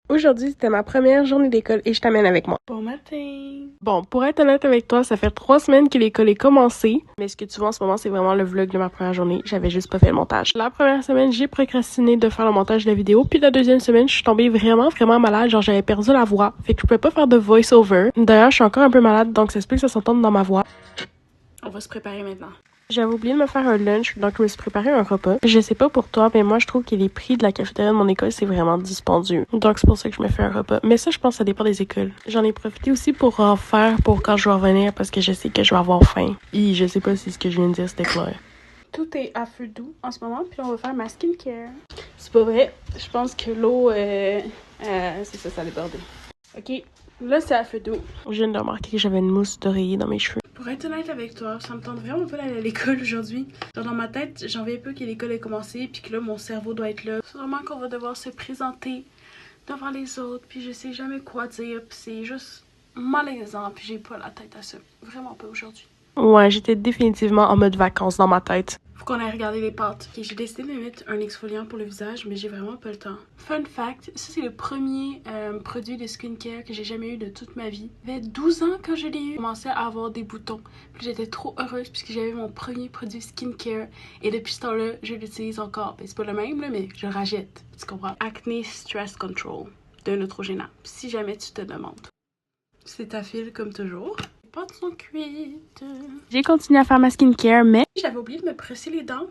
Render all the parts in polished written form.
Aujourd'hui, c'était ma première journée d'école et je t'amène avec moi. Bon matin! Bon, pour être honnête avec toi, ça fait 3 semaines que l'école est commencée. Mais ce que tu vois en ce moment, c'est vraiment le vlog de ma première journée. J'avais juste pas fait le montage. La première semaine, j'ai procrastiné de faire le montage de la vidéo. Puis la deuxième semaine, je suis tombée vraiment malade. Genre, j'avais perdu la voix. Fait que je pouvais pas faire de voice-over. D'ailleurs, je suis encore un peu malade, donc ça se peut que ça s'entende dans ma voix. On va se préparer maintenant. J'avais oublié de me faire un lunch, donc je me suis préparé un repas. Je sais pas pour toi, mais moi, je trouve que les prix de la cafétéria de mon école, c'est vraiment dispendieux. Donc, c'est pour ça que je me fais un repas. Mais ça, je pense que ça dépend des écoles. J'en ai profité aussi pour en faire pour quand je vais revenir, parce que je sais que je vais avoir faim. Et je sais pas si ce que je viens de dire, c'était clair. Tout est à feu doux en ce moment, puis on va faire ma skincare. C'est pas vrai. Je pense que l'eau, c'est ça a débordé. Ok, là c'est à feu doux. Je viens de remarquer que j'avais une mousse d'oreiller dans mes cheveux. Pour être honnête avec toi, ça me tente vraiment pas d'aller à l'école aujourd'hui. Genre dans ma tête, j'en viens peu que l'école ait commencé, puis que là mon cerveau doit être là. C'est vraiment qu'on va devoir se présenter devant les autres, puis je sais jamais quoi dire, puis c'est juste malaisant, puis j'ai pas la tête à ça. Vraiment pas aujourd'hui. Ouais, j'étais définitivement en mode vacances dans ma tête. Faut qu'on aille regarder les pâtes. Ok, j'ai décidé de mettre un exfoliant pour le visage, mais j'ai vraiment pas le temps. Fun fact, ça c'est le premier produit de skincare que j'ai jamais eu de toute ma vie. J'avais 12 ans quand je l'ai eu. J'ai commencé à avoir des boutons. Puis j'étais trop heureuse puisque j'avais mon premier produit skincare. Et depuis ce temps-là, je l'utilise encore. Ben, c'est pas le même, là, mais je le rachète. Tu comprends? Acne Stress Control de Neutrogena. Si jamais tu te demandes. C'est à fil comme toujours. Les pâtes sont cuites. J'ai continué à faire ma skincare, mais... J'avais oublié de me brosser les dents,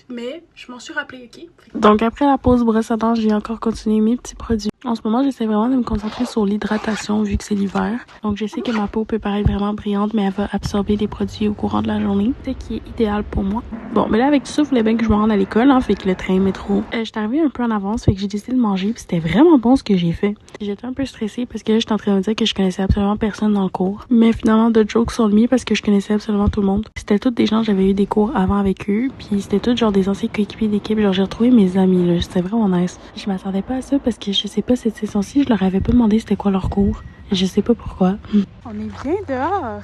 mais je m'en suis rappelé, ok? Donc après la pause brosse à dents, j'ai encore continué mes petits produits. En ce moment, j'essaie vraiment de me concentrer sur l'hydratation vu que c'est l'hiver. Donc je sais que ma peau peut paraître vraiment brillante, mais elle va absorber les produits au courant de la journée. C'est ce qui est idéal pour moi. Bon, mais là avec tout ça, il fallait bien que je me rende à l'école, hein, fait que le train, métro. J'étais arrivée un peu en avance, fait que j'ai décidé de manger, puis c'était vraiment bon ce que j'ai fait. J'étais un peu stressée parce que là, j'étais en train de me dire que je connaissais absolument personne dans le cours. Mais finalement, de jokes sur le mieux parce que je connaissais absolument tout le monde. C'était toutes des gens, j'avais eu des cours avant avec eux, puis c'était tous genre des anciens coéquipiers d'équipe. Genre j'ai retrouvé mes amis, là, c'était vraiment nice. Je m'attendais pas à ça parce que je sais pas, c'était censé, je leur avais pas demandé c'était quoi leur cours. Je sais pas pourquoi. On est bien dehors.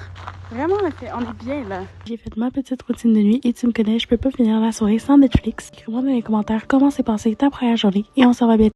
Vraiment, on est bien là. J'ai fait ma petite routine de nuit et tu me connais, je peux pas finir la soirée sans Netflix. Écris-moi dans les commentaires comment s'est passé ta première journée et on se revoit bientôt.